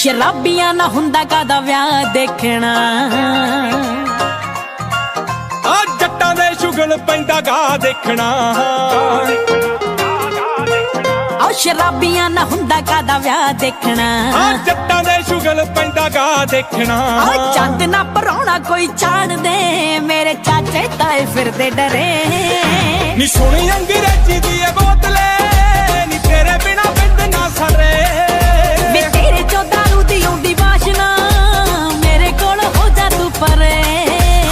शराबियां ना हुंदा कादा व्याह देखना जट्टां दे शुगल पैंदा गा देखना शराबियां ना हुंदा कादा व्याह देखना जट्टां दे शुगल पैंदा गा देखना चंद ना पराउणा कोई चाड़ दे मेरे चाचे ताए फिरदे डरे नी सुनी अंग्रेजी दी बोतले नी तेरे बिना बिंद ना सरे वे तेरे चो दारू दी औंदी वाशना मेरे कोल हो जा तू परे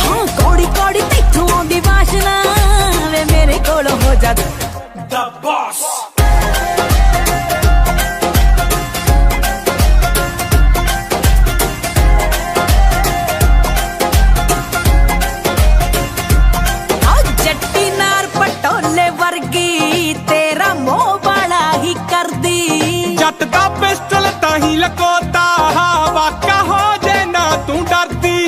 हाँ कौड़ी कौड़ी तैथों औंदी वाशना वे मेरे कोल हो जा द बॉस जट दा पिस्टल ताही लकोता वाका हो जे ना तू डरदी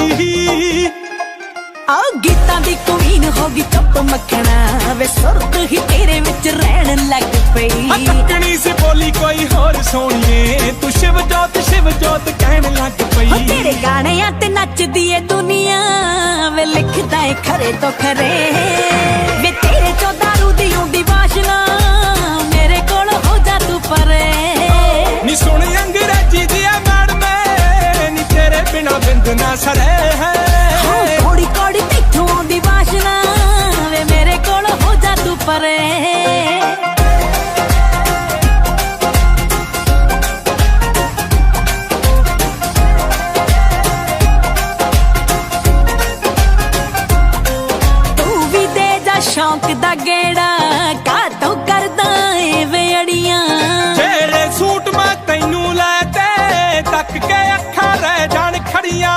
गीतां दी क्वीन होगी चुप मखना वे सुरत ही तेरे विच रहन लग पई तकनी से बोली कोई होर सोनिए तू शिव जोत कहन लग पई तेरे गाणियां ते नचदी ए दुनिया वे लिखदा ए खरे तो खरे वे तेरे चो दारू दी औंदी वाशना मेरे कोल हो जा तू परे नी सुन अंग्रेजी दी मैडम नी तेरे बिना बिंद ना सरे कौड़ी कौड़ी तैथों औंदी वाशना वे मेरे कोल हो जा तू परे शौक दा गेड़ा कातों करदा ए वे अड़ियां जेड़े सूट मैं तैनू लेते तक के अखां रह जान खड़ियां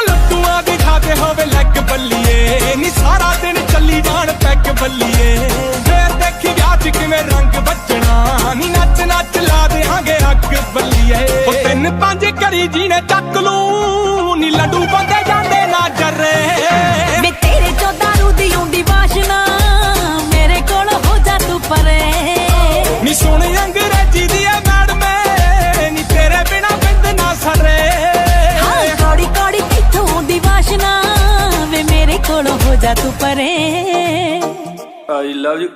लट्टूआं दी खाते होवे लग बल्लीए नी सारा दिन चली जान पैक बल्लीए फिर देखी ब्याह च किवें रंग बजना नी नच नच ला देंगे अग बल्लीए ओ 3-5 करी जी ने चक लू नी लड्डू बंदे जांदे ना जरे मेरे कोल हो जा तू परे नी सुन अंग्रेजी दी मैडम नी तेरे बिना बिंद ना सरे कौड़ी कौड़ी तैथों औंदी वाशना वे मेरे कोल हो जा तू परे आई लव यू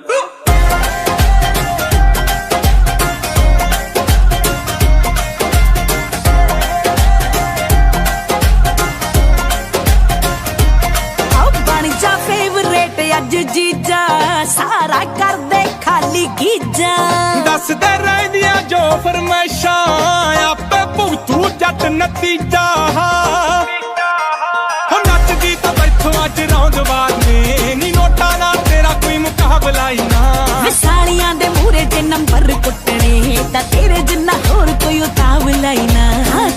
अज जीजा सारा कर दे खाली गीजा दस दे रहंदियां जो फरमाइशां आपे भुगतू जट नतीजा हो नचदी तो बैठो अज रौंदबाज ने नी नोटा ना तेरा कोई मुकाबला ही ना सालियां दे मूरे जे नंबर कुटने ता तेरे जिन्ना होर कोई उतावला ही ना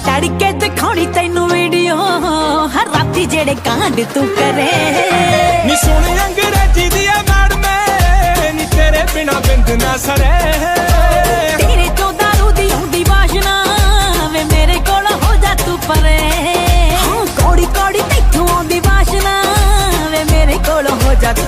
तड़के दिखाउणी तैनू वीडियो हर राती जेड़े कांड तू करे नी सुन अंग्रेजी दी मैडम नी तेरे बिना बिंद ना सरे तेरे चो दारू दी औंदी वाशना वे मेरे कोल हो जा तू परे कौड़ी कौड़ी तैथों औंदी वाशना वे मेरे कोल हो जा तू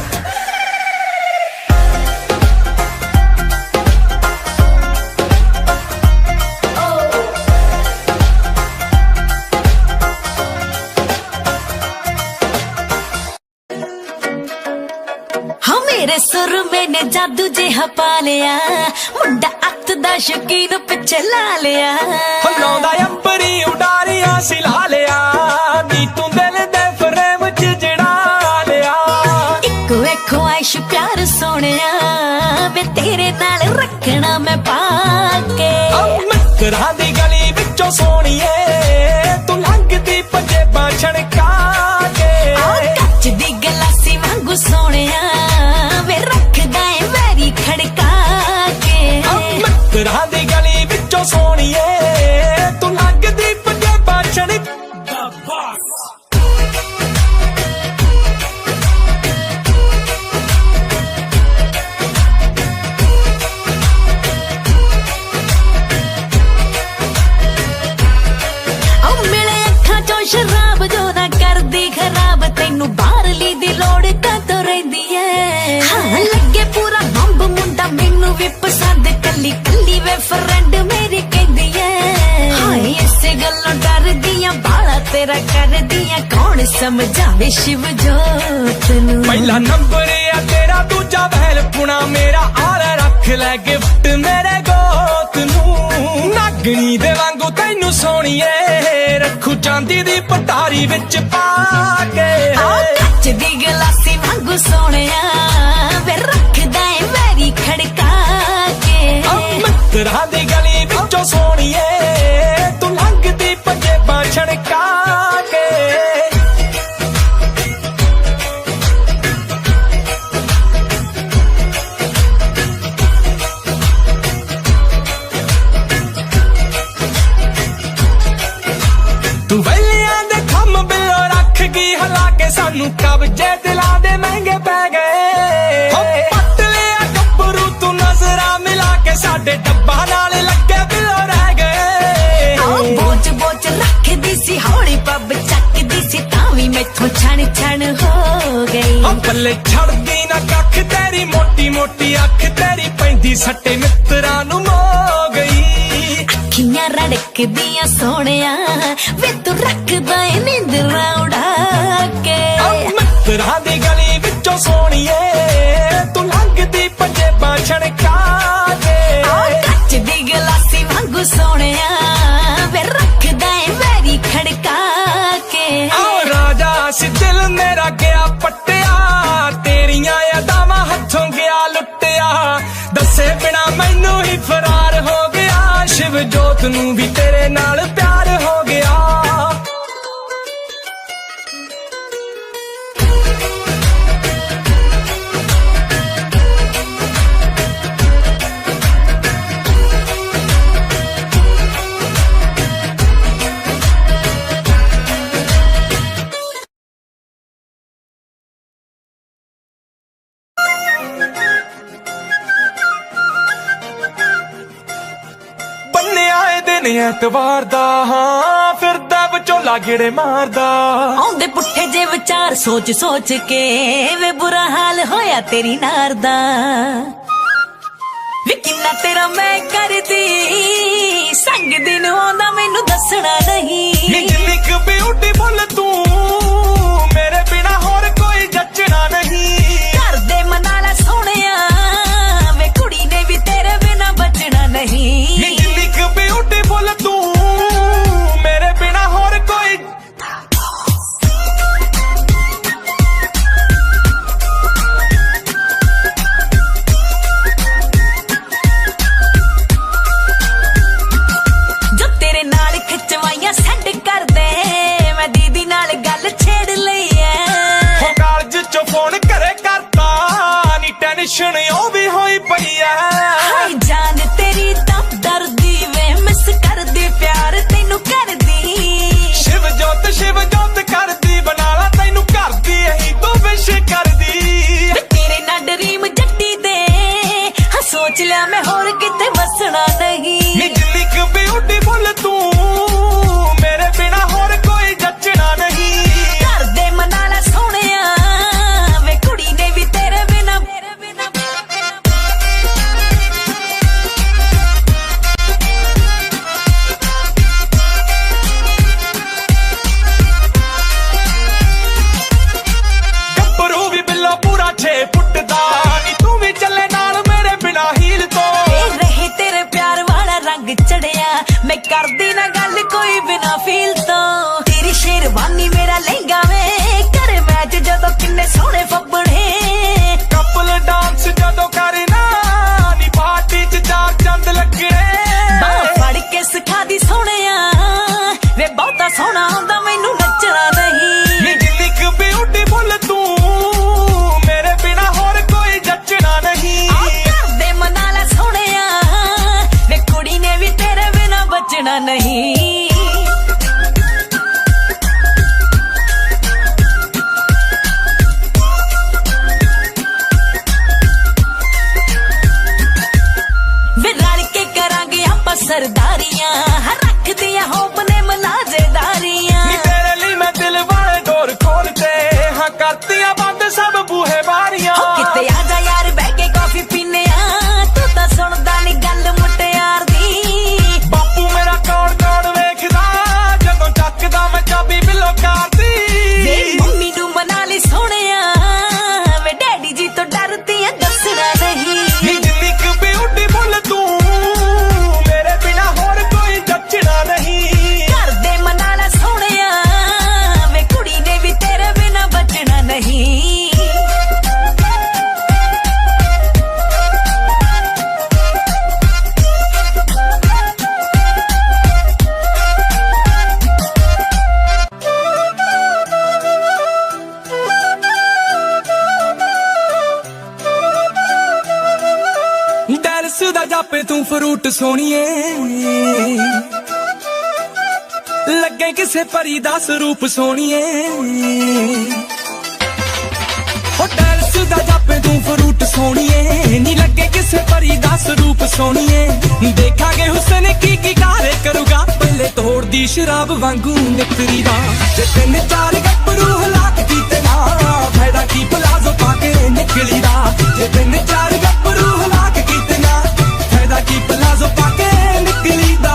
मेरे सुर मैंने जादू जिहा पा लिया मुंडा अत दा शकीन पिछे ला लिया लाउंदा अंबरी उडारियां सिला लिया नी तू दिल दे फ्रेम च जड़ा लिया इको एक ख्वाहिश प्यार सोनिया वे तेरे नाल रखना मैं पाके मित्तरां दी गली विचों सोनिए तू लंघदी पंजेबां छणका के कच्च दी गलासी वांगू सोनिया मित्तरां दी गली विचों सोनिए तू लगदी पंजेबां छणका मिले अखां चों शराब जो ना करदी खराब तैनू बाहरली दी लोड़ कातों रहिंदी है लगे पूरा बंब मुंडा मैनू भी पसंद कली कली वे फ्रेंड मेरी कहंदी तेरा कर दिया कौन समझावे शिव जोत नू। पहला नंबर है तेरा दूजा वैल पुना मेरा आल रख ले गिफ्ट मेरे गोत नू। नागनी दे वांगू तैनू सोणीए रखू चांदी दी पटारी विच पा के। कच दी गलासी वांगू सोहणिया वे रखदा है वैरी खड़का के। मित्तरां दी गली विचों सोणीए तू लंघदी पंजेबां छड़का के। तू वैलियां दे खम बिलो रख गई हला के सानू कब्जे दिलां दे महंगे पै गए। पट लिया गब्बरू तू नजरा मिला के साडे डब्बा नाल लगे बिलो रह गए। बोच बोच रख दी सी हौली पब चक दी सी तावी मैथों छण छण हो गई। पल्ले छड़दी ना कख तेरी मोटी मोटी अख तेरी पैंदी सट्टे मित्तरां नू मो गई। अखियां रड़क दिया सोहणिया वे तू रखदा है नींदरां उड़ा के। मित्तरां दी गली विचों सोहणीए तू लंघदी पंजेबां छड़का के। कच दी गलासी वांगू सोहणिया वे रखदा है वैरी खड़का के। राजा सी दिल मेरा गया पट्टिया तेरियां यादावां हथों गया लुटिया। दसे बिना मैनू ही फरार हो गया शिव जोत नू भी तेरे नाल प्यार हो गया। ਐਤਵਾਰ ਦਾ ਹਾਂ ਫਿਰਦਾ ਵਿਚੋਲਾ ਗੇੜੇ ਮਾਰਦਾ। ਆਉਂਦੇ ਪੁੱਠੇ ਜੇ ਵਿਚਾਰ ਸੋਚ ਸੋਚ ਕੇ ਵੇ ਬੁਰਾ ਹਾਲ ਹੋਇਆ ਤੇਰੀ ਨਾਰ ਦਾ। ਵੇ ਕਿੰਨਾ ਤੇਰਾ ਮੈਂ ਕਰਦੀ ਸੰਗ ਦਿਨ ਆਉਂਦਾ ਮੈਨੂੰ ਦੱਸਣਾ ਨਹੀਂ। ਜਿੰਨੀ ਕੁ ਬਿਊਟੀਫੁਲ ਤੂੰ ਮੇਰੇ ਬਿਨਾ ਹੋਰ ਕੋਈ ਜੱਚਣਾ ਨਹੀਂ। ਘਰ ਦੇ ਮਨਾ ਲੈ ਸੋਹਣਿਆ ਵੇ ਕੁੜੀ ਨੇ ਵੀ ਤੇਰੇ ਬਿਨਾ ਬਚਣਾ ਨਹੀਂ। ਜਿੰਨੀ ਕੁ ਬਿਊਟੀਫੁਲ ਤੂੰ ਮੇਰੇ ਬਿਨਾ ਹੋਰ ਕੋਈ। ਜੋ ਤੇਰੇ ਨਾਲ ਖਿਚਵਾਈਆਂ ਸੈਂਡ ਕਰਦੇ ਮੈਂ ਦੀਦੀ ਨਾਲ ਗੱਲ ਛੇੜ ਲਈ ਐ। ਹੋ ਕਾਲਜ ਚੋਂ ਫੋਨ ਘਰੇ ਕਰਤਾ ਨੀ ਟੈਨਸ਼ਨ ਉਹ ਵੀ ਹੋਈ ਪਈ ਐ। ਹਾਏ ਜਾਨ ਤੇਰੀ ਤਾਂ ਦਰਦੀ ਵੇ ਮਿਸ ਕਰਦੀ ਪਿਆਰ ਤੈਨੂੰ ਕਰਦੀ। शिव जोत करदी बना ला तैनू करदी यही तो विश करदी। तेरे ना डरीम जट्टी दे हाँ सोच लिया मैं होर किते बसना नहीं। जिन्नी क ब्यूटीफुल तू मेरे बिना होर कोई जचना नहीं। घर दे मना ला सोहणिया वे कुड़ी ने भी तेरे बिना। पूरा 6 फुट दा नी तू भी चले नाल मेरे बिना हील तो। रहे तेरे प्यार वाला रंग चढ़िया मैं करदी ना गल कोई बिना फील तो। तेरी शेरवानी मेरा लहंगा वे कर मैच जदों किन्ने सोहणे फब्बणे। कपल डांस जदों करना नी पार्टी च चार चंद लगने। बाह फड़ के सिखा दी सोहणिया वे बहुता सोहना आंदा मैनू नचना नहीं। जिन्नी क ब्यूटीफुल तू मेरे बिना होर कोई जचना नहीं। घर दे मना ला सोहणिया वे कुड़ी ने भी तेरे बिना बचना नहीं। वे रल के करांगे आपां सरदारियां रख दिया होप ने मलाजेदारियां। तेरे लिए मैं दिल वाले डोर खोलते हाँ करतियां बंद सब बूहे बारियां। किते आजा यार बह के कॉफी पीने तू तां सुनदा नी गल मुटियार दी। बापू मेरा कौन कौन वेखदा जदों चकदा मैं चाबी बिलो ਤੂੰ ਫਰੂਟ ਸੋਹਣੀਏ, ਲੱਗੇ ਕਿਸੇ ਪਰੀ ਦਾ ਸਰੂਪ ਸੋਹਣੀਏ। ਹੋ ਡੈਲਸ ਦਾ ਜਾਪੇ ਤੂੰ ਫਰੂਟ ਸੋਹਣੀਏ, ਨੀ ਲੱਗੇ ਕਿਸੇ ਪਰੀ ਦਾ ਸਰੂਪ ਸੋਹਣੀਏ। ਦੇਖਾਂਗੇ ਹੁਸਨ ਕੀ ਕਾਰੇ ਕਰੂਗਾ, ਪਹਿਲੇ ਤੋੜਦੀ ਸ਼ਰਾਬ ਵਾਂਗੂ ਨਿਕਰੀ ਦਾ। ਜੇ ਤਿੰਨ ਚਾਰ ਗੱਭਰੂ ਹਲਾਕ ਕੀਤੇ ਨਾ, ਫਾਇਦਾ ਕੀ ਪਲਾਜ਼ੋ ਪਾ ਕੇ ਨਿਕਲੀ ਦਾ। ਜੇ ਤਿੰਨ ਚਾਰ ਗੱਭਰੂ ਹਲਾਕ ਕੀਤੇ ਨਾ, ਫਾਇਦਾ ਕੀ ਪਲਾਜ਼ੋ ਪਾ ਕੇ ਨਿਕਲੀ ਦਾ।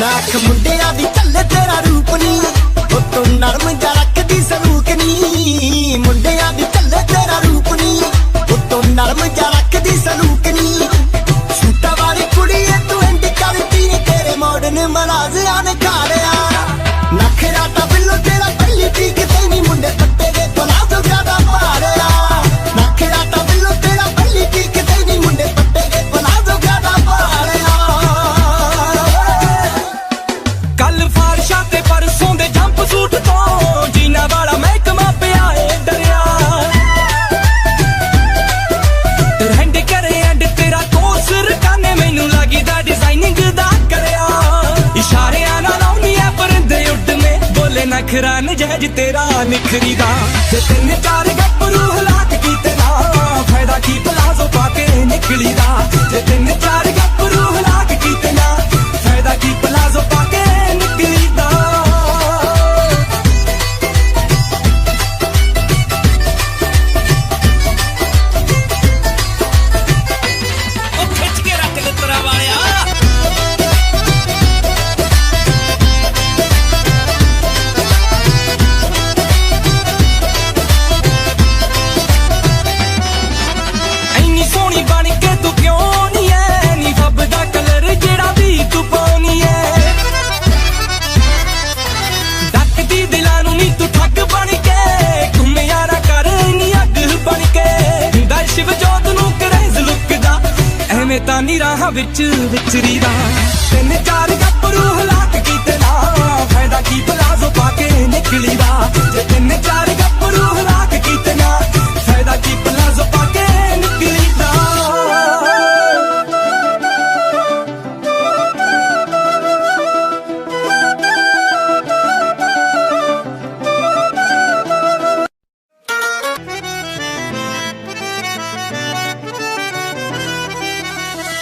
ਨਾਕ ਮੁੰਡਿਆਂ ਦੀ ਚੱਲੇ ਤੇਰਾ ਰੂਪ ਨੀ, ਉਹ ਤੂੰ ਨਰਮ ਜਾ ਰੱਖਦੀ ਸਲੂਕ ਨੀ। ਮੁੰਡਿਆਂ ਦੀ ਚੱਲੇ ਤੇਰਾ ਰੂਪ ਨੀ, ਉਹ ਤੂੰ ਨਰਮ ਜਾ ਰੱਖਦੀ ਸਲੂਕ ਨੀ। ਛੂਟਾ ਵਾਲੀ ਕੁੜੀਏ ਤੂੰ ਇੰਡੀ ਕਰਦੀ ਨੀ, ਤੇਰੇ ਮੋਡਨ ਮਨਾਜ਼ਿਆਂ ਨੇ ਖਾੜਿਆ। ਨਖਰਾ ਤਾਂ ਬਿੱਲੋ ਤੇਰਾ ਪਹਿਲੀ ਟੀਕ ਤੇ ਨੀ, ਮੁੰਡੇ ਪੱਟੇ ਦੇ ਪਲਾਜ਼ੋ ਜ਼ਿਆਦਾ ਭਾੜਿਆ। ਨਖਰਾ ਤਾਂ ਬਿੱਲੋ ਤੇਰਾ ਪਹਿਲੀ ਟੀਕ ਤੇ ਨੀ, ਮੁੰਡੇ ਪੱਟੇ ਦੇ ਪਲਾਜ਼ੋ ਜ਼ਿਆਦਾ ਭਾੜਿਆ। ਕੱਲ ਫਾਰਸ਼ਾਂ ਤੇ ਪਰਸੋਂ ਦੇ ਜੰਪ ਸੂਟ ਤੋਂ, ਜੀਨਾ ਵਾਲਾ ਮਹਿਕਮਾ ਪਿਆ ਏ ਡਰਿਆ। ਰਹਿੰਦੇ ਕਰੇ ਐਂਡ ਤੇਰਾ ਕੋਰਸ ਰਕਾਨੇ, ਮੈਨੂੰ ਲੱਗਦਾ ਡਿਜ਼ਾਈਨਿੰਗ ਦਾ ਕਰਿਆ। ਇਸ਼ਾਰਿਆਂ ਨਾਲ ਆਉਣੀ ਐ ਪਰਿੰਦੇ ਉੱਡਨੇ, ਬੋਲੇ ਨਖਰਾ ਨਜਾਇਜ਼ ਤੇਰਾ ਨਿਖਰੀ ਦਾ। ਜੇ ਤਿੰਨ ਚਾਰ ਗੱਭਰੂ ਹਲਾਕ ਕੀਤੇ ਨਾ, ਫਾਇਦਾ ਕੀ ਪਲਾਜ਼ੋ ਪਾ ਕੇ ਨਿਕਲੀ ਦਾ। ਜੇ ਤਿੰਨ ਚਾਰ ਗੱਭਰੂ ਹਲਾਕ ਕੀਤੇ ਨਾ, ਫਾਇਦਾ ਕੀ ਪਲਾਜ਼ੋ ਪਾ ਕੇ ਨਿਕਲੀ ਦਾ। ਉਹ ਖਿੱਚ ਕੇ ਰੱਖ ਦੇ ਤਰਾ ਵਾਲਿਆ। ਇੰਨੀ ਸੋਹਣੀ ਬਣ ਕੇ ਤੂੰ ਕਿਉਂ ਨੀ ਐ, ਨੀ ਫੱਬਦਾ ਕਲਰ ਜਿਹੜਾ ਵੀ ਤੂੰ ਪਾਉਣੀ ਐ। ਡੱਕਦੀ ਦਿਲਾਂ ਨੂੰ ਨੀ ਤੂੰ ਠੱਗ ਬਣ ਕੇ, ਘੁੰਮਿਆਰਾ ਕਰ ਨੀ ਅੱਗ ਬਣ ਕੇ। ਦਾ ਸ਼ਿਵ ਜੋਤ ਨੂੰ ਕਰੇਜ਼ ਲੁੱਕਦਾ, ਐਵੇਂ ਤਾਂ ਨੀ ਰਾਹਾਂ ਵਿੱਚ ਵਿਚਰੀ ਦਾ। ਤਿੰਨ ਚਾਰ ਗੱਭਰੂ ਹਲਾਕ ਕੀਤੇ ਨਾ, ਫਾਇਦਾ ਕੀ ਪਲਾਜ਼ੋ ਪਾ ਕੇ ਨਿਕਲੀ ਦਾ। ਜੇ ਤਿੰਨ ਚਾਰ ਗੱਭਰੂ ਹਲਾਕ ਕੀਤੇ ਨਾ, ਫਾਇਦਾ ਕੀ ਪਲਾਜ਼ੋ ਪਾ ਕੇ ਨਿਕਲੀ ਦਾ।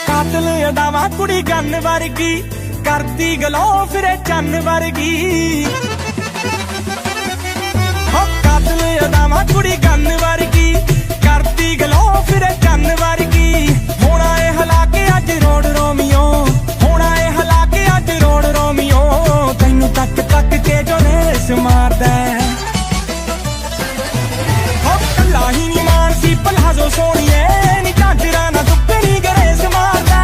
ਕਾਤਲ ਅਦਾਵਾਂ ਕੁੜੀ ਗੰਨ ਵਰਗੀ, ਕਰਦੀ ਗਲੋ ਫਿਰੇ ਚੰਨ ਵਰਗੀ। ਹੋ ਕਾਤਲ ਅਦਾਵਾਂ ਕੁੜੀ ਗੰਨ ਵਰਗੀ, ਕਰਦੀ ਗਲੋ ਫਿਰੇ ਚੰਨ ਵਰਗੀ। ਹੋਣਾ ਏ ਹਲਾਕੇ ਅੱਜ ਰੋਡ ਰੋਮੀਓ, ਹੋਣਾ ਏ ਹਲਾਕੇ ਅੱਜ ਰੋਡ ਰੋਮੀਓ। ਤੈਨੂੰ ਤੱਕ ਤੱਕ ਕੇ ਜੋ ਰੇਸ ਮਾਰਦਾ, ਹੋ ਕੱਲਾ ਹੀ ਨੀ ਮਾਨਸੀ ਪਲਾਜ਼ੋ ਸੋਹਣੀਏ, ਨੀ ਝਾਂਜਰਾਂ ਨਾ ਦੁੱਗਣੀ ਗਰੇਸ ਮਾਰਦਾ।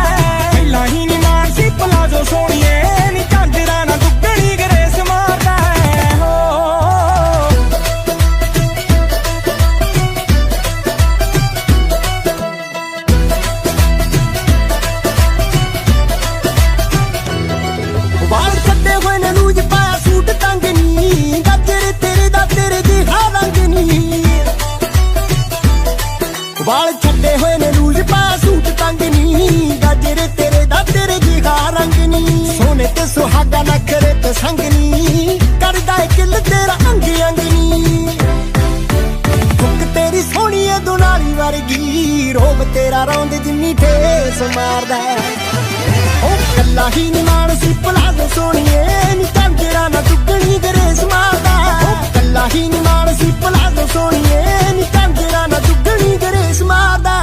ਕੱਲਾ ਹੀ ਨੀ ਮਾਨਸੀ ਪਲਾਜ਼ੋ ਸੋਹਣੀਏ, ਨੀ ਝਾਂਜਰਾਂ ਨਾ ਦੁੱਗਣੀ ਗਰੇਸ ਮਾਰਦਾ। ਹੋ ਵਾਲ ਕੱਢੇ ਹੋਏ ਨੇ ਲੂਜ ਪਾਇਆ ਸੂਟ ਤੰਗ ਨੀ, ਗੱਜਰੇ ਤੇਰੇ ਦਾ ਤੇਰੇ ਜਿਹਾ ਰੰਗ ਨੀ। ਵਾਲ ਛੱਡੇ ਹੋਏ ਨੇ ਲੂਜ ਪਾਇਆ ਸੂਟ ਤੰਗ ਨੀ, ਗੱਜਰੇ ਤੇਰੇ ਦਾ ਤੇਰੇ ਜਿਹਾ ਰੰਗ ਨੀ। ਸੋਨੇ ਤੇ ਸੁਹਾਗਾ ਨਖਰੇ ਤੇ ਸੰਗ ਨੀ, ਕਰਦਾ ਏ ਕਿਲ ਤੇਰਾ ਅੰਗ ਅੰਗ ਨੀ। ਹੁੱਕ ਤੇਰੀ ਸੋਹਣੀ ਏ ਦੁਨਾਲੀ ਵਰਗੀ, ਰੋਬ ਤੇਰਾ ਰੌਂਦ ਜਿੰਨੀ ਠੇਸ ਮਾਰਦਾ। ਉਹ ਕੱਲਾ ਹੀ ਨੀ ਮਾਨਸੀ ਪਲਾਜ਼ੋ ਸੋਹਣੀਏ, ਨੀ ਝਾਂਜਰਾਂ ਨਾ ਦੁੱਗਣੀ ਗਰੇਸ ਮਾਰਦਾ। ਉਹ ਕੱਲਾ ਹੀ ਨੀ ਮਾਨਸੀ ਪਲਾਜ਼ੋ ਸੋਹਣੀਏ, ਨੀ ਝਾਂਜਰਾਂ ਨਾ ਦੁੱਗਣੀ ਗਰੇਸ ਮਾਰਦਾ।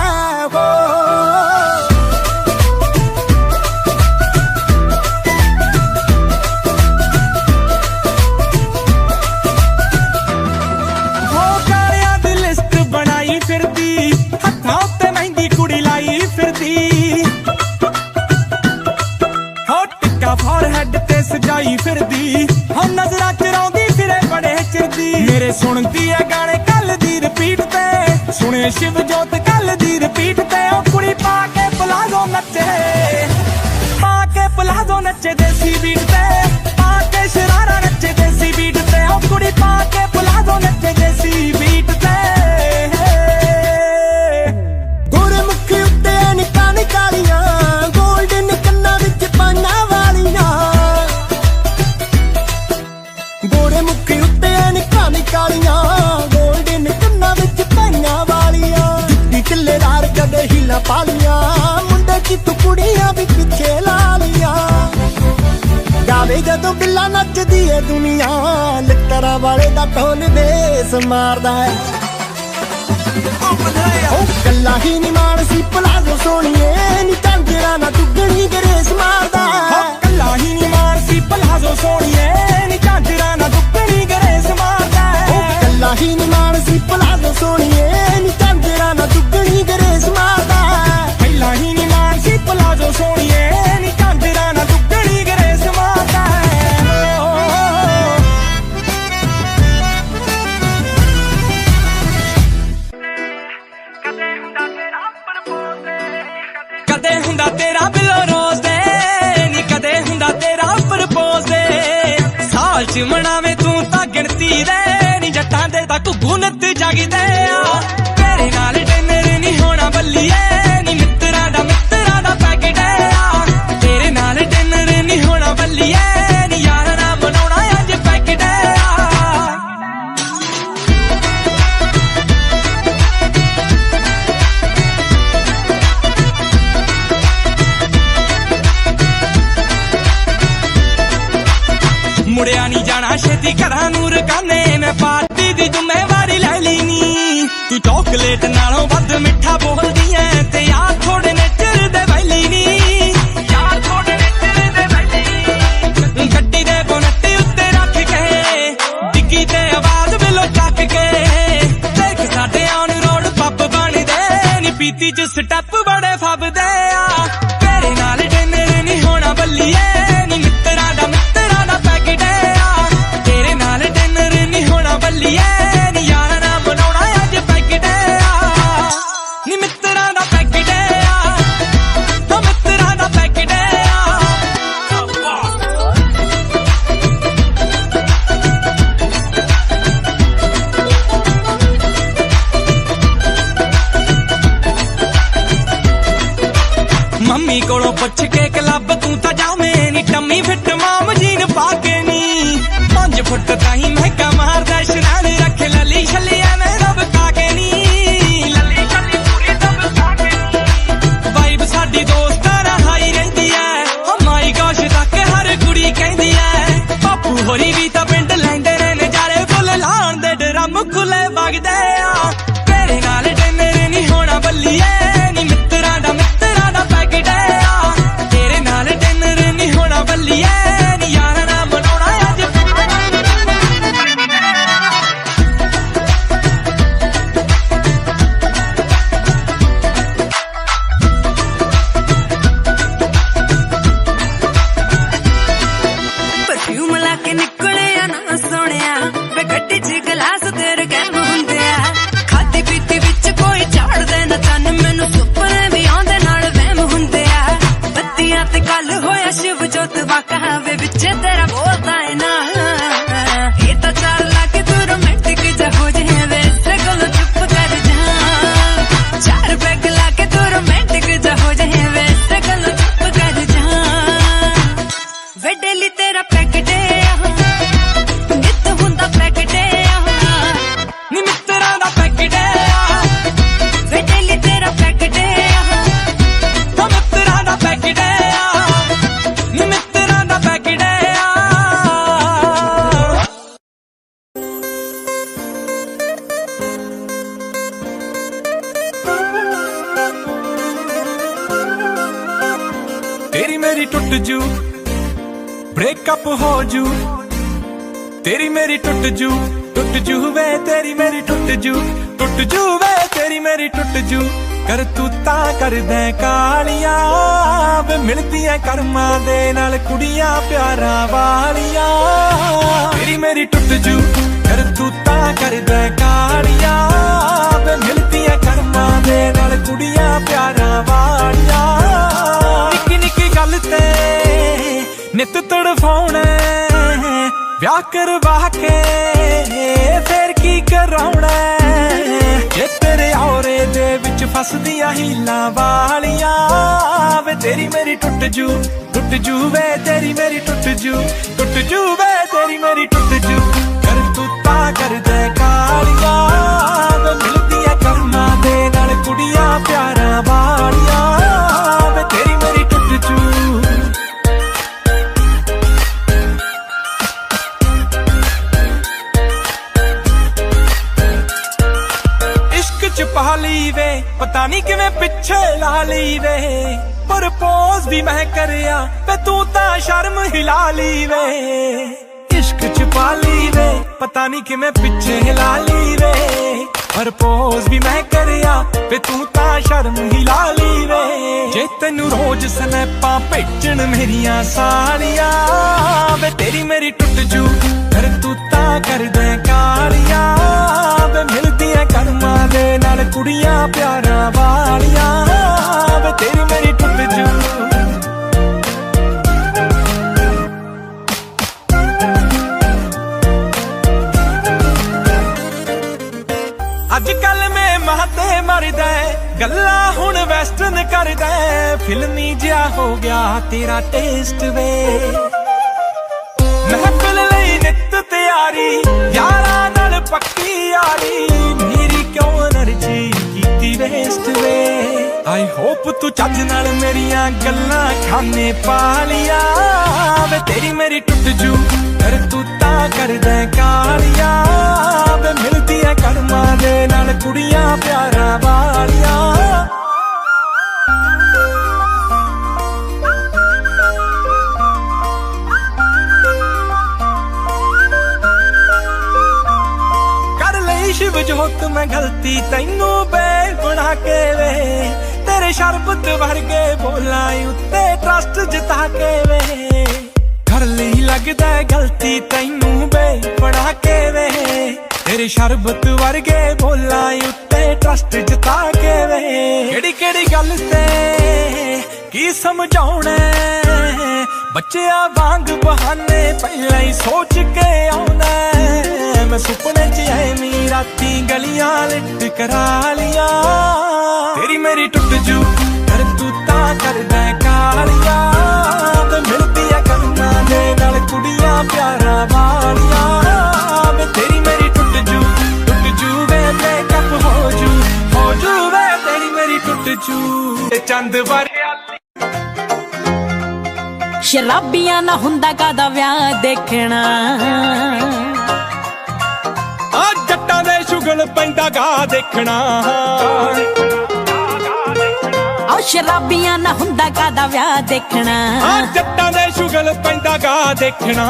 ਹੋ ਕਾਲਿਆਂ ਦੀ ਲਿਸਟ ਬਣਾਈ ਫਿਰਦੀ, ਹੱਥਾਂ ਉੱਤੇ ਮਹਿੰਦੀ ਕੁੜੀ ਲਾਈ ਫਿਰਦੀ। ਹੋ ਟਿੱਕਾ ਫੋਰਹੈਡ ਤੇ ਸਜਾਈ ਫਿਰਦੀ, ਹਾਂ ਨਜ਼ਰਾਂ ਚਰਾਉਂਦੀ ਫਿਰੇ ਬੜੇ ਚਿਰਦੀ। ਮੇਰੇ ਸੁਣਦੀ ਐ ਗਾਣੇ ਕੱਲ ਦੀ ਰਿਪੀਟ ਤੇ, ਸੁਣੇ ਸ਼ਿਵ ਜੋਤ ਕੱਲ ਦੀ ਰਿਪੀਟ ਤੇ। ਉਹ ਕੁੜੀ ਪਾ ਕੇ ਪਲਾਜ਼ੋ ਨੱਚੇ, ਪਾ ਕੇ ਪਲਾਜ਼ੋ ਨੱਚੇ ਦੇਸੀ ਬੀਟ ਤੇ, ਪਾ ਕੇ ਸ਼ਰਾਰਾ ਨੱਚੇ ਰੀਲਾਂ ਪਾ ਲੀਆਂ ਮੁੰਡੇ ਕੀ ਤੂੰ ਕੁੜੀਆਂ ਵੀ ਪਿੱਛੇ ਲਾ ਲੀਆਂ ਗਾਵੇ ਜਦੋਂ ਬਿੱਲਾ ਨੱਚਦੀ ਏ ਦੁਨੀਆ ਲਿੱਤਰਾਂ ਵਾਲੇ ਦਾ ਢੋਲ ਬੇਸ ਮਾਰਦਾ ਹੈ ਉਹ ਗੱਲਾਂ ਹੀ ਨੀ ਮਾਨਸੀ ਪਲਾਜ਼ੋ ਸੋਹਣੀਏ ਨੀ ਝਾਂਜਰਾਂ ਨਾ ਦੁੱਗਣੀ ਗਰੇਸ ਮਾਰਦਾ ਕੱਲਾ ਹੀ ਨੀ ਮਾਨਸੀ ਪਲਾਜ਼ੋ ਸੋਹਣੀਏ ਨੀ ਝਾਂਜਰਾਂ ਨਾ ਦੁੱਗਣੀ ਗਰੇਸ ਮਾਰਦਾ ਉਹ ਗੱਲਾਂ ਹੀ ਨੀ ਮਾਨਸੀ ਪਲਾਜ਼ੋ ਸੋਹਣੀਏ ਨੀ ਝਾਂਜਰਾਂ ਨਾ ਦੁੱਗਣੀ ਗਰੇਸ ਮਾਰਦਾ ਪਹਿਲਾਂ ਹੀ ਨੀ ਮਾਨਸੀ ਪਲਾਜ਼ੋ ਸੋਹਣੀਏ ਨੀ ਝਾਂਜਰਾਂ ਨਾ ਦੁੱਗਣੀ ਗਰੇਸ ਮਾਰਦਾ ਕਦੇ ਹੁੰਦਾ ਤੇਰਾ ਬਿਲੋ ਰੋਜ਼ ਦੇ ਨੀ ਕਦੇ ਹੁੰਦਾ ਤੇਰਾ ਪ੍ਰਪੋਜ਼ ਦੇ ਸਾਲ ਚ ਮਨਾਵੇਂ ਤੂੰ ਤਾਂ ਗਿਣਤੀ ਦੇ ਨੀ ਜੱਟਾਂ ਦੇ ਤਾਂ ਘੁੱਗੂ ਨੱਤ ਜਾਗਦੇ ਆ ਤੇਰੇ ਨਾਲ ਡਿਨਰ ਨਹੀਂ ਹੋਣਾ ਬੱਲੀਏ ਨੀ ਮਿੱਤਰਾਂ ਦਾ ਪੈਕੇਟ ਆ ਤੇਰੇ ਨਾਲ ਡਿਨਰ ਨਹੀਂ ਹੋਣਾ ਬੱਲੀਏ ਨੀ ਯਾਰਾਂ ਨਾਲ ਬਣਾਉਣਾ ਅੱਜ ਪੈਕੇਟ ਆ ਮੁੜਿਆ ਨੀ ਜਾਣਾ ਛੇਤੀ ਘਰਾਂ ਨੂੰ ਰਕਾਨੇ ਮੈਂ ਪਾਰਟੀ ਦੀ ਜ਼ਿੰਮੇਵਾਰੀ ਲੈ ਲਈ ਨੀ ਤੂੰ ਚਾਕਲੇਟ ਨਾਲੋਂ ਵੱਧ ਮਿੱਠਾ ਬੋਲਦੀ ਐ ਤੇ ਯਾਰ ਥੋੜੇ ਨੇਚਰ ਦੇ ਵੈਲੀ ਨੀ ਯਾਰ ਥੋੜੇ ਨੇਚਰ ਦੇ ਵੈਲੀ ਗੱਡੀ ਦੇ ਬੋਨਟ ਉੱਤੇ ਰੱਖ ਕੇ ਡਿੱਗੀ ਤੇ ਆਵਾਜ਼ ਬਿਲੋ ਚੱਕ ਕੇ ਦੇਖ ਸਾਡੇ ਔਨ ਰੋਡ ਪੱਬ ਬਣਦੇ ਨੀ ਪੀਤੀ ਚ ਸਟੈਪ ਬੜੇ ਫੱਬਦੇ ਆ ਤੇਰੇ ਨਾਲ ਡਿਨਰ ਨਹੀਂ ਹੋਣਾ ਬੱਲੀਏ ਨੀ ਮਿੱਤਰਾਂ ਦਾ ਪੈਕੇਟ ਆ ਤੇਰੇ ਨਾਲ ਡਿਨਰ ਨਹੀਂ ਹੋਣਾ ਬੱਲੀਏ ਨੀ ਯਾਰਾਂ ਨਾਲ ਬਣਾਉਣਾ ਅੱਜ ਪੈਕੇਟ ਆ ਨੀ ਮਿੱਤਰਾਂ ਦਾ ਪੈਕੇਟ ਆ ਤਾਂ ਮਿੱਤਰਾਂ ਦਾ ਪੈਕੇਟ ਆ ਮੰਮੀ ਕੋਲੋਂ ਪੁੱਛ ਕੇ ਕਲੱਬ ਤੂੰ ਤਾਂ ਜਾਵੇਂ ਨੀ ਟੰਮੀ ਫਿੱਟ ਮਾਮ ਜੀਨ ਪਾ ਕੇ ਨੀ 5 ਫੁੱਟ ਤਾਈਂ ਮਹਿਕਾ ਮਾਰਦਾ ਇਸ਼ਨਾਨ ਰੱਖ ਲੱਲੀ ਛੱਲੀ ਐਵੇਂ ਦਬਕਾ ਕੇ ਨੀ ਲੱਲੀ ਛੱਲੀ ਪੂਰੀ ਦਬਕਾ ਕੇ ਨੀ ਵਾਈਬ ਸਾਡੀ ਦੋਸਤਾਂ ਨਾਲ ਹਾਈ ਰਹਿੰਦੀ ਐ ਓ ਮਾਈ ਗੋਸ਼ ਤੱਕ ਹਰ ਕੁੜੀ ਕਹਿੰਦੀ ਐ ਬਾਪੂ ਹੋਰੀ ਵੀ ਤਾਂ ਪਿੰਡ ਲੈਂਦੇ ਨੇ ਨਜ਼ਾਰੇ ਫੁੱਲ ਲਾਉਣ ਦੇ ਡਰਮ ਖੁੱਲੇ ਵਗਦੇ ਆ ਤੇਰੇ ਨਾਲ ਡਿਨਰ ਨਹੀਂ ਹੋਣਾ ਬੱਲੀਏ ਨੀ ਮਿੱਤਰਾਂ ਦਾ ਪੈਕੇਟ ਆ ਤੇਰੇ ਨਾਲ ਡਿਨਰ ਨਹੀਂ ਹੋਣਾ ਬੱਲੀਏ ਨੀ ਯਾਰਾਂ ਨਾਲ ਬਣਾਉਣਾ ਅੱਜ ਪਰਫਿਊਮ ਲਾ ਕੇ ਨਿਕਲਿਆ ਨਾ ਸੋਹਣਿਆ ਵੇ ਗੱਡੀ 'ਚ ਗਲਾਸ ਤੇਰੇ ਗੈਮ ਹੁੰਦੇ ਆ ਖਾਦੀ ਪੀਤੀ ਵਿੱਚ ਕੋਈ ਝਾੜਦੇ ਨਾ ਚੰਨ ਮੈਨੂੰ ਸੁਪਨੇ ਵੀ ਆਉਂਦੇ ਨਾਲ ਵਹਿਮ ਹੁੰਦੇ ਆ ਬੱਤੀਆਂ ਤੇ ਗੱਲ ਹੋਇਆ ਸ਼ਿਵ ਜੋਤ ਵਾਕਾ ਵੇ ਵਿੱਚ ਤੇਰਾ ਬੋਲਦਾ ਏ ਨਾ ਇਹ ਤਾਂ ਚਾਰ ਲੱਗ ਤੂੰ ਰੋਮਾਂਟਿਕ ਜਾ ਹੋ ਜੇ ਵੇ ਇਸੇ ਕੋਲੋਂ ਚੁੱਪ ਕਰ ਜਾ ਚਾਰ ਪੈਗ ਲਾ ਕੇ ਤੂੰ ਰੋਮਾਂਟਿਕ ਜਾ ਹੋ ਜੇ ਵੇ ਇਸੇ ਕੋਲੋਂ ਚੁੱਪ ਕਰ ਜਾ ਵੇ ਡੇਲੀ ਤੇਰਾ ਪੈਕੇਟ ਆ ਨਿੱਤ ਹੁੰਦਾ ਪੈਕੇਟ ਆ ਨੀ ਮਿੱਤਰਾਂ ਦਾ ਪੈਕੇਟ ਆ ਵੇ ਡੇਲੀ ਤੇਰਾ ਪੈਕੇਟ ਆ ਤਾਂ ਮਿੱਤਰਾਂ ਦਾ ਪੈਕੇਟ ਆ ਨੀ ਮਿੱਤਰਾਂ ਦਾ ਪੈਕੇਟ ਆ ਤੇਰੀ ਮੇਰੀ ਟੁੱਟ ਜੂ ਬ੍ਰੇਕਅਪ ਹੋ ਜੂ ਤੇਰੀ ਮੇਰੀ ਟੁੱਟ ਜੂ ਵੇ ਤੇਰੀ ਮੇਰੀ ਟੁੱਟ ਜੂ ਵੇ ਤੇਰੀ ਮੇਰੀ ਟੁੱਟ ਜੂ ਕਰ ਤੂੰ ਤਾਂ ਕਰਦਾ ਕਾਲੀਆਂ ਵੇ ਮਿਲਦੀਆਂ ਕਰਮਾਂ ਦੇ ਨਾਲ ਕੁੜੀਆਂ ਪਿਆਰਾਂ ਵਾਲੀਆਂ ਤੇਰੀ ਮੇਰੀ ਟੁੱਟ ਜੂ ਕਰ ਤੂੰ ਤਾਂ ਕਰਦਾ ਕਾਲੀਆਂ ਵੇ ਮਿਲਦੀਆਂ ਕਰਮਾਂ ਦੇ ਨਾਲ ਕੁੜੀਆਂ ਪਿਆਰਾਂ ਵਾਲੀਆਂ ਨਿੱਕੀ ਨਿੱਕੀ ਗੱਲ ਤੇ ਨਿੱਤ ਤੜਫਾਉਣਾ ਵਿਆਹ ਕਰਵਾ ਕੇ ਫੇਰ ਕੀ ਕਰਾਉਣਾ ਜੇ ਤੇਰੇ ਔਰੇ ਦੇ ਵਿੱਚ ਫਸਦੀਆਂ ਹੀਲਾਂ ਵਾਲੀਆਂ ਵੇ ਤੇਰੀ ਮੇਰੀ ਟੁੱਟ ਜੂ ਵੇ ਤੇਰੀ ਮੇਰੀ ਟੁੱਟ ਜੂ ਵੇ ਤੇਰੀ ਮੇਰੀ ਟੁੱਟ ਜੂ ਕਰ ਤੂੰ ਤਾਂ ਕਰਦੇ ਕਾਲੀਆਂ ਵੇ ਮਿਲਦੀਆਂ ਕਰਮਾਂ ਦੇ ਨਾਲ ਕੁੜੀਆਂ ਪਿਆਰਾਂ ਵਾਲੀਆਂ ਪਾ ਲਈ ਵੇ ਪਤਾ ਨਹੀਂ ਕਿਵੇਂ ਪਿੱਛੇ ਲਾ ਲਈ ਵੇ ਪ੍ਰਪੋਜ਼ ਵੀ ਮੈਂ ਕਰਿਆ ਵੇ ਤੂੰ ਤਾਂ ਸ਼ਰਮ ਹਿਲਾ ਲਈ ਵੇ ਇਸ਼ਕ ਚ ਪਾ ਲਈ ਵੇ ਪਤਾ ਨਹੀਂ ਕਿਵੇਂ ਪਿੱਛੇ ਹਿਲਾ ਲਈ ਵੇ ਪ੍ਰਪੋਜ਼ ਵੀ ਮੈਂ ਕਰਿਆ ਵੇ ਤੂੰ ਤਾਂ ਸ਼ਰਮ ਹਿਲਾ ਲਈ ਵੇ ਜੇ ਤੈਨੂੰ ਰੋਜ਼ ਸਨੈਪਾਂ ਭੇਜਣ ਮੇਰੀਆਂ ਸਾਲੀਆਂ ਵੇ ਤੇਰੀ ਮੇਰੀ ਟੁੱਟ ਜੂ ਕਰ ਤੂੰ ਤਾਂ ਕਰਦਾ ਕਾਲੀਆਂ ਵੇ ਮਿਲਦੀਆਂ ਕਰਮਾਂ ਦੇ ਨਾਲ ਕੁੜੀਆਂ ਪਿਆਰਾਂ ਵਾਲੀਆਂ ਵੇ ਤੇਰੀ ਮੇਰੀ ਟੁੱਟ ਜੂ ਅੱਜ ਕੱਲ ਮੈਂ ਮਹਤੇ ਮਰਦਾ ਗੱਲਾਂ ਹੁਣ ਵੈਸਟਰਨ ਕਰਦਾ ਫਿਲਮੀ ਜਿਹਾ ਹੋ ਗਿਆ ਤੇਰਾ ਟੇਸਟ ਵੇ ਮਹਿਫਿਲ ਲਈ ਨਿੱਤ ਤਿਆਰੀ ਯਾਰਾਂ ਨਾਲ ਪੱਕੀ ਯਾਰੀ ਮੇਰੀ ਕਿਉਂ ਐਨਰਜੀ ਕੀਤੀ ਵੇਸਟ ਵੇ ਆਈ ਹੋਪ ਤੂੰ ਚੱਜ ਨਾਲ ਮੇਰੀਆਂ ਗੱਲਾਂ ਖਾਨੇ ਪਾ ਲਿਆ ਵੇ ਤੇਰੀ ਮੇਰੀ ਟੁੱਟ ਜੂ ਕਰ ਤੂੰ ਤਾਂ ਕਰਦਾ ਕਾਲੀਆਂ ਵੇ ਮਿਲਦੀਆਂ ਕਰਮਾਂ ਦੇ ਨਾਲ ਕੁੜੀਆਂ ਪਿਆਰਾਂ ਵਾਲੀਆਂ शिव जोत मैं गलती तैनू बैल बना के वे तेरे शरबत वर्गे बोला उत्ते ट्रस्ट जिता के वे घर ली लगदा गलती तैनू बैल बना के वे तेरे शरबत वर्गे बोला उत्ते ट्रस्ट जिता के वे केड़ी केड़ी गल ते की समझाउणा बच्चिया वांग बहाने पहला ही सोच के आउणा मैं सुपने च ऐ राती गलियां लिट करा लिया तेरी मेरी टुट जू कर तू ता करदा कालिया ते मिलदी है करना दे नाल कुड़ियां प्यारा वालिया वे तेरी मेरी टुट जू वे मेकअप हो जू वे तेरी मेरी टुट जू ते चंद वाली शराबियां ना हुंदा कादा व्याह देखना जट्टां दे शुगल पैंदा गा देखना शराबियां ना हुंदा कादा व्याह देखना जट्टां दे शुगल पैंदा गा देखना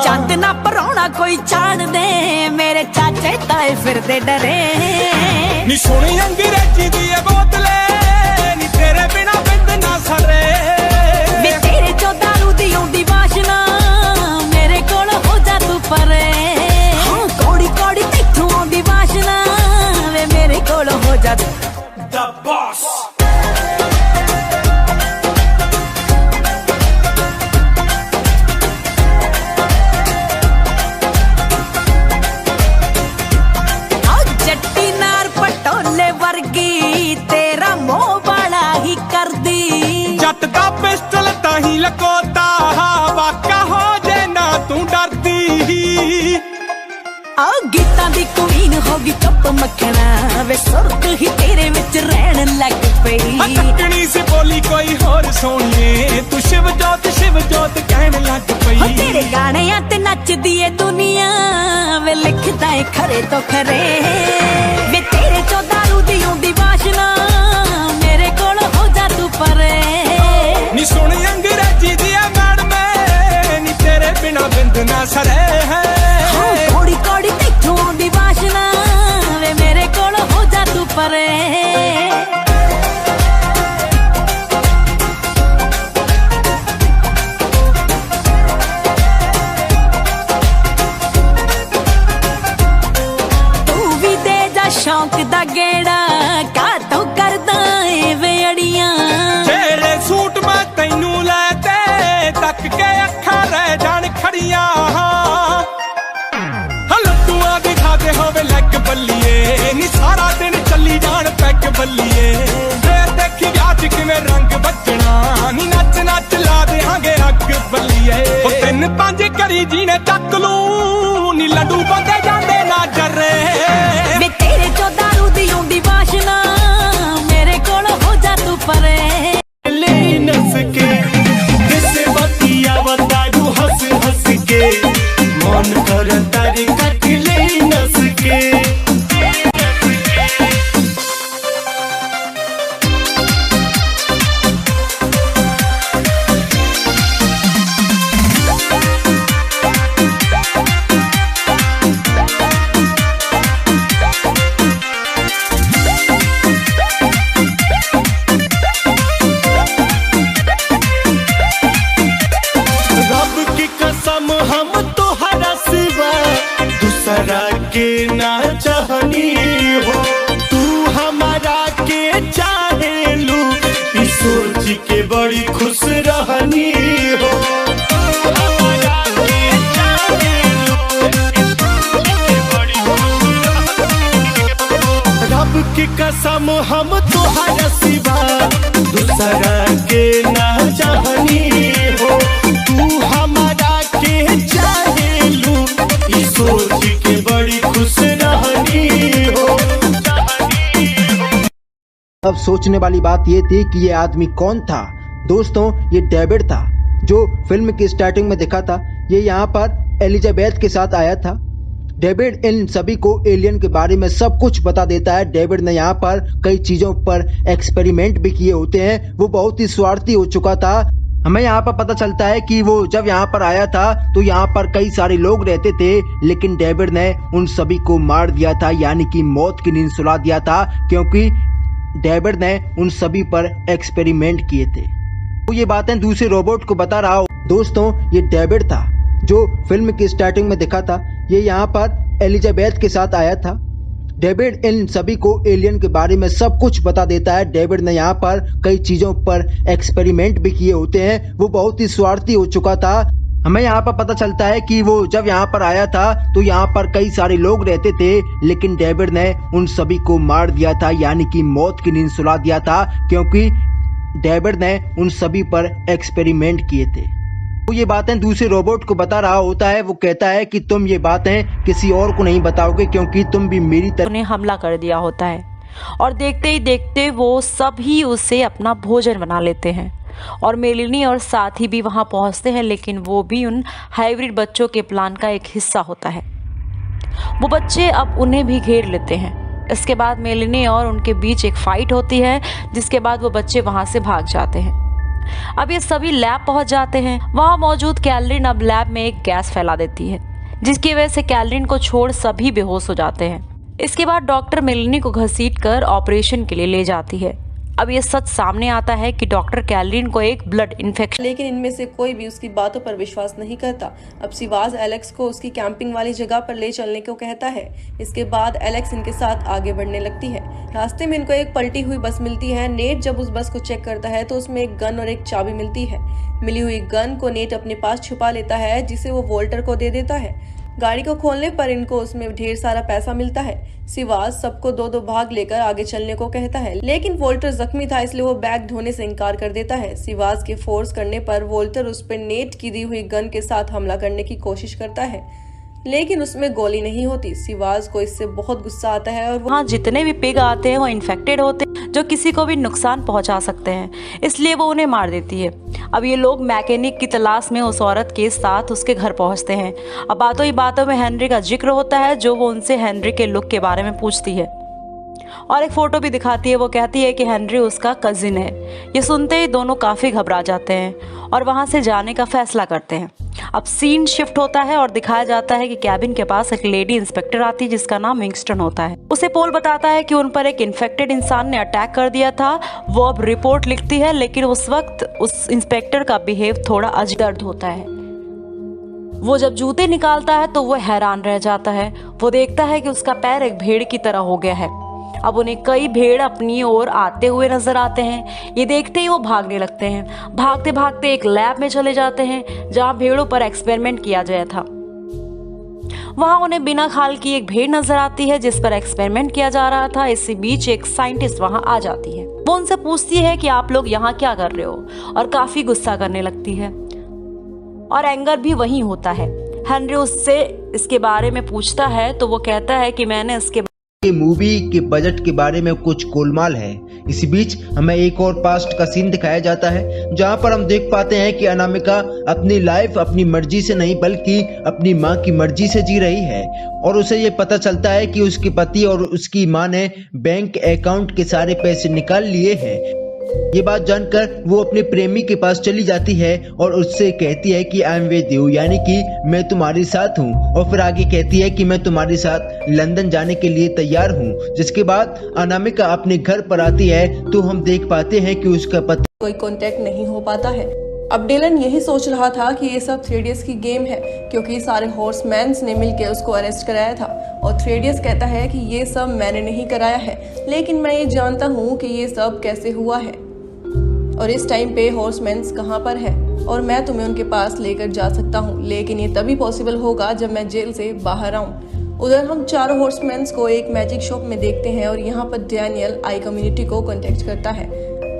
चंद ना पराउणा कोई चाड़ दे मेरे चाचे ताए फिरदे डरे नी सोनी अंग्रेजी दी बोतले नी तेरे बिना बिंद ना सरे वे तेरे चो दारू दी औंदी वाशना मेरे कोल हो जा तू परे कोड़ी कोड़ी तैथों औंदी वाशना वे मेरे कोल हो जा द बॉस जट्टी नार पटोले वर्गी तेरा मोह बड़ा ही कर दी जट दा पिस्टल ताही लकोता वाका हो जे ना तू डरदी गीतां दी क्वीन होगी चुप मखना वे सुरत ही तेरे विच रहन लग पई तकनी से बोली कोई होर सोनिए तू शिव जोत कहन लग पई तेरे गाणियां ते नचदी ए दुनिया वे लिखदा ए खरे तो खरे वे तेरे चो दारू दी औंदी वाशना मेरे कोल हो जा तू परे नी सोनी अंग्रेजी दी मैडम नी तेरे बिना बिंद ना सरे है कोड़ी कोड़ी तैथों औंदी वाशना वे मेरे कोल हो जा तू परे शौक दा गेड़ा का तो करदा ए वे अड़ियां जेड़े सूट मैं तैनू लेते तक के अखा रह जान खड़ियां लड्डुआ दिखाते होवे लग बल्लिए नी सारा दिन चली जान पैक बल्लिए फिर देखी ब्याह च किवें रंग बजना नी नच नच ला देंगे अग बल्लिए ओ 3-5 करी जी ने चक लू नी लड्डू बंदे जांदे ना जरे वे तेरे चो दारू दी औंदी वाशना मेरे कोल हो जा तू परे ले नस के किसे बतिया बतारू हंस हंस के मन कर तारी कट ले नस के कसम हम तुहरा सिवा दूसरा के ना चाहनी हो, तू हमारा के चाहेलू ई सोच के बड़ी खुश रहनी हो। अब सोचने वाली बात ये थी कि ये आदमी कौन था। दोस्तों, ये डेविड था जो फिल्म की स्टार्टिंग में दिखा था। ये यहाँ पर एलिजाबेथ के साथ आया था। डेविड इन सभी को एलियन के बारे में सब कुछ बता देता है। डेविड ने यहाँ पर कई चीजों पर एक्सपेरिमेंट भी किए होते हैं। वो बहुत ही स्वार्थी हो चुका था। हमें यहाँ पर पता चलता है कि वो जब यहाँ पर आया था तो यहाँ पर कई सारे लोग रहते थे, लेकिन डेविड ने उन सभी को मार दिया था, यानी कि मौत की नींद सुला दिया था, क्योंकि डेविड ने उन सभी पर एक्सपेरिमेंट किए थे। तो ये बातें दूसरे रोबोट को बता रहा हो। दोस्तों, ये डेविड था जो फिल्म की स्टार्टिंग में दिखा था। ये यहाँ पर एलिजाबेथ के साथ आया था। डेविड इन सभी को एलियन के बारे में सब कुछ बता देता है। डेविड ने यहाँ पर कई चीजों पर एक्सपेरिमेंट भी किए होते हैं। वो बहुत ही स्वार्थी हो चुका था। हमें यहाँ पर पता चलता है कि वो जब यहाँ पर आया था तो यहाँ पर कई सारे लोग रहते थे, लेकिन डेविड ने उन सभी को मार दिया था, यानी कि मौत की नींद सुला दिया था, क्योंकि डेविड ने उन सभी पर एक्सपेरिमेंट किए थे। वो ये बातें दूसरे रोबोट को बता रहा होता है। वो कहता है कि तुम ये बातें किसी और को नहीं बताओगे, क्योंकि तुम भी मेरी तरह उन्हें हमला कर दिया होता है और देखते ही देखते वो सब ही उसे अपना भोजन बना लेते हैं और मेलिनी और साथी भी वहां पहुंचते हैं, लेकिन वो भी उन हाइब्रिड बच्चों के प्लान का एक हिस्सा होता है। वो बच्चे अब उन्हें भी घेर लेते हैं। इसके बाद मेलिनी और उनके बीच एक फाइट होती है, जिसके बाद वो बच्चे वहां से भाग जाते हैं। अब ये सभी लैब पहुंच जाते हैं। वहां मौजूद कैलरिन अब लैब में एक गैस फैला देती है, जिसकी वजह से कैलरिन को छोड़ सभी बेहोश हो जाते हैं। इसके बाद डॉक्टर मेलिनी को घसीटकर ऑपरेशन के लिए ले जाती है। अब ये सच सामने आता है कि डॉक्टर कैलरिन को एक ब्लड इन्फेक्शन, लेकिन इनमें से कोई भी उसकी बातों पर विश्वास नहीं करता। अब सिवाज एलेक्स को उसकी कैंपिंग वाली जगह पर ले चलने को कहता है। इसके बाद एलेक्स इनके साथ आगे बढ़ने लगती है। रास्ते में इनको एक पलटी हुई बस मिलती है। नेट जब उस बस को चेक करता है तो उसमें एक गन और एक चाबी मिलती है। मिली हुई गन को नेट अपने पास छुपा लेता है, जिसे वो वोल्टर को दे देता है। गाड़ी को खोलने पर इनको उसमें ढेर सारा पैसा मिलता है। सिवाज सबको दो दो भाग लेकर आगे चलने को कहता है, लेकिन वोल्टर जख्मी था, इसलिए वो बैग ढोने से इनकार कर देता है। सिवाज के फोर्स करने पर वोल्टर उस पर नेट की दी हुई गन के साथ हमला करने की कोशिश करता है, लेकिन उसमें गोली नहीं होती। सिवाज को इससे बहुत गुस्सा आता है और वहाँ जितने भी पिग आते हैं वो इन्फेक्टेड होते हैं, जो किसी को भी नुकसान पहुंचा सकते हैं, इसलिए वो उन्हें मार देती है। अब ये लोग मैकेनिक की तलाश में उस औरत के साथ उसके घर पहुंचते हैं। अब बातों ही बातों में हेनरी का जिक्र होता है, जो वो उनसे हेनरी के लुक के बारे में पूछती है और एक फोटो भी दिखाती है। वो कहती है कि हेनरी उसका कजिन है। ये सुनते ही दोनों काफी घबरा जाते हैं और वहां से जाने का फैसला करते हैं। अब सीन शिफ्ट होता है और दिखाया जाता है कि कैबिन के पास एक लेडी इंस्पेक्टर आती है, जिसका नाम विंगस्टन होता है। उसे पोल बताता है कि उन पर एक इन्फेक्टेड इंसान ने अटैक कर दिया था। वो अब रिपोर्ट लिखती है, लेकिन उस वक्त उस इंस्पेक्टर का बिहेव थोड़ा अजदर्द होता है। वो जब जूते निकालता है तो वो हैरान रह जाता है। वो देखता है कि उसका पैर एक भेड़ की तरह हो गया है। अब उन्हें कई भेड़ अपनी ओर आते हुए नजर आते हैं। ये देखते ही वो भागने लगते हैं। भागते भागते एक लैब में चले जाते हैं, जहां भेड़ों पर एक्सपेरिमेंट किया गया था। वहां उन्हें बिना खाल की एक भेड़ नजर आती है, जिस पर एक्सपेरिमेंट किया जा रहा था। इसी बीच एक साइंटिस्ट वहां आ जाती है। वो उनसे पूछती है कि आप लोग यहाँ क्या कर रहे हो, और काफी गुस्सा करने लगती है और एंगर भी वहीं होता है। हेनरी उससे इसके बारे में पूछता है तो वो कहता है कि मैंने इसके मूवी के बजट के बारे में कुछ गोलमाल है। इसी बीच हमें एक और पास्ट का सीन दिखाया जाता है, जहां पर हम देख पाते हैं कि अनामिका अपनी लाइफ अपनी मर्जी से नहीं बल्कि अपनी मां की मर्जी से जी रही है, और उसे ये पता चलता है कि उसके पति और उसकी मां ने बैंक अकाउंट के सारे पैसे निकाल लिए हैं। ये बात जानकर वो अपने प्रेमी के पास चली जाती है और उससे कहती है कि आई एम विद यू, यानी कि मैं तुम्हारे साथ हूँ, और फिर आगे कहती है कि मैं तुम्हारे साथ लंदन जाने के लिए तैयार हूँ। जिसके बाद अनामिका अपने घर पर आती है तो हम देख पाते हैं कि उसका पति कोई कांटेक्ट नहीं हो पाता है। अब डिलन यही सोच रहा था कि ये सब थ्रेडियस की गेम है, क्योंकि सारे हॉर्समैन्स ने मिलकर उसको अरेस्ट कराया था, और थ्रेडियस कहता है कि ये सब मैंने नहीं कराया है, लेकिन मैं ये जानता हूँ कि ये सब कैसे हुआ है और इस टाइम पे हॉर्समैन्स कहाँ पर है, और मैं तुम्हें उनके पास लेकर जा सकता हूँ, लेकिन ये तभी पॉसिबल होगा जब मैं जेल से बाहर आऊँ। उधर हम चारों हॉर्समैन्स को एक मैजिक शॉप में देखते हैं और यहाँ पर डैनियल आई कम्युनिटी को कांटेक्ट करता है,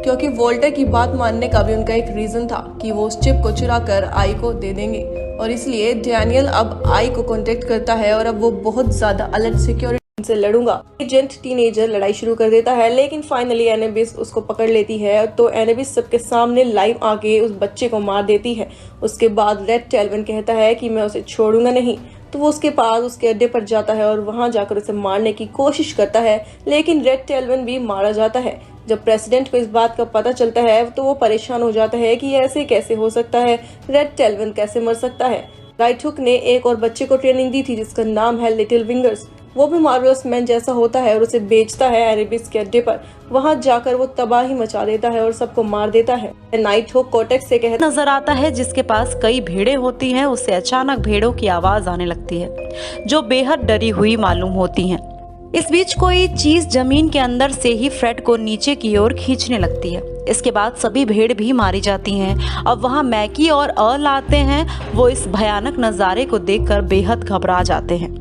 क्योंकि वॉल्टर की बात मानने का भी उनका एक रीजन था कि वो उस चिप को चुरा कर आई को दे देंगे, और इसलिए डैनियल अब आई को कांटेक्ट करता है और अब वो बहुत ज्यादा अलर्ट सिक्योरिटी से लड़ूंगा। एजेंट टीनेजर लड़ाई शुरू कर देता है, लेकिन फाइनली एनेबिस उसको पकड़ लेती है, तो एनेबिस सबके सामने लाइव आके उस बच्चे को मार देती है। उसके बाद रेड टेल्वन कहता है कि मैं उसे छोड़ूंगा नहीं, तो वो उसके पास उसके अड्डे पर जाता है और वहां जाकर उसे मारने की कोशिश करता है, लेकिन रेड टेल्वन भी मारा जाता है। जब प्रेसिडेंट को इस बात का पता चलता है तो वो परेशान हो जाता है कि ऐसे कैसे हो सकता है, रेड टेल्वन कैसे मर सकता है। राइट हुक ने एक और बच्चे को ट्रेनिंग दी थी जिसका नाम है लिटिल विंगर्स। वो भी मार्वलस मैन जैसा होता है और उसे बेचता है एनेबिस के अड्डे पर। वहां जाकर वो तबाही मचा देता है और सबको मार देता है। नाइट हुक कोर्टेक्स से कहता नजर आता है जिसके पास कई भेड़ें होती हैं। उसे अचानक भेड़ों की आवाज आने लगती है जो बेहद डरी हुई मालूम होती हैं। इस बीच कोई चीज जमीन के अंदर से ही फ्रेड को नीचे की ओर खींचने लगती है। इसके बाद सभी भेड़ भी मारी जाती हैं। अब वहां मैकी और अर्ल आते हैं। वो इस भयानक नज़ारे को देखकर बेहद घबरा जाते हैं।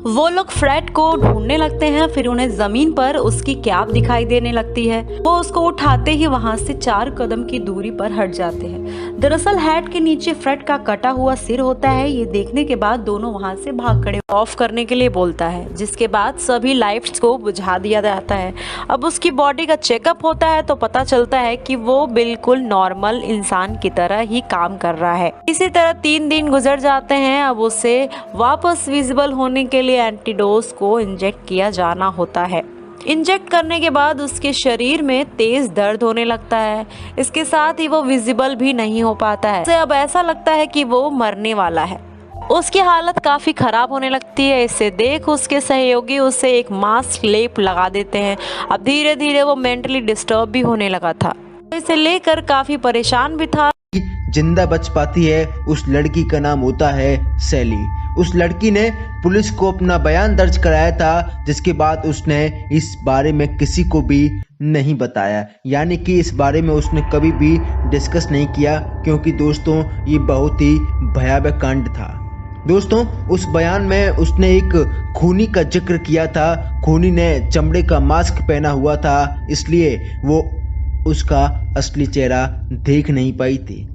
वो लोग फ्रेड को ढूंढने लगते हैं, फिर उन्हें जमीन पर उसकी कैप दिखाई देने लगती है। वो उसको उठाते ही वहां से 4 कदम की दूरी पर हट जाते हैं। दरअसल हैट के नीचे फ्रेड का कटा हुआ सिर होता है। ये देखने के बाद दोनों वहां से भाग खड़े ऑफ करने के लिए बोलता है, जिसके बाद सभी लाइट्स को बुझा दिया जाता है। अब उसकी बॉडी का चेकअप होता है तो पता चलता है कि वो बिल्कुल नॉर्मल इंसान की तरह ही काम कर रहा है। इसी तरह 3 दिन गुजर जाते हैं। अब उसे वापस विजिबल होने के लिए एंटीडोस को इंजेक्ट किया जाना होता है। इंजेक्ट करने के बाद उसके शरीर में तेज दर्द होने लगता है। इसके साथ ही वो विजिबल भी नहीं हो पाता है। उसे अब ऐसा लगता है कि वो मरने वाला है। उसकी हालत काफी खराब होने लगती है। इसे देख उसके सहयोगी उसे एक मास्क लेप लगा देते हैं। अब धीरे धीरे वो मेंटली डिस्टर्ब भी होने लगा था। इसे लेकर काफी परेशान भी था। जिंदा बच पाती है उस लड़की का नाम होता है सैली। उस लड़की ने पुलिस को अपना बयान दर्ज कराया था, जिसके बाद उसने इस बारे में किसी को भी नहीं बताया, यानी कि इस बारे में उसने कभी भी डिस्कस नहीं किया, क्योंकि दोस्तों ये बहुत ही भयावह कांड था। दोस्तों उस बयान में उसने एक खूनी का जिक्र किया था। खूनी ने चमड़े का मास्क पहना हुआ था, इसलिए वो उसका असली चेहरा देख नहीं पाई थी।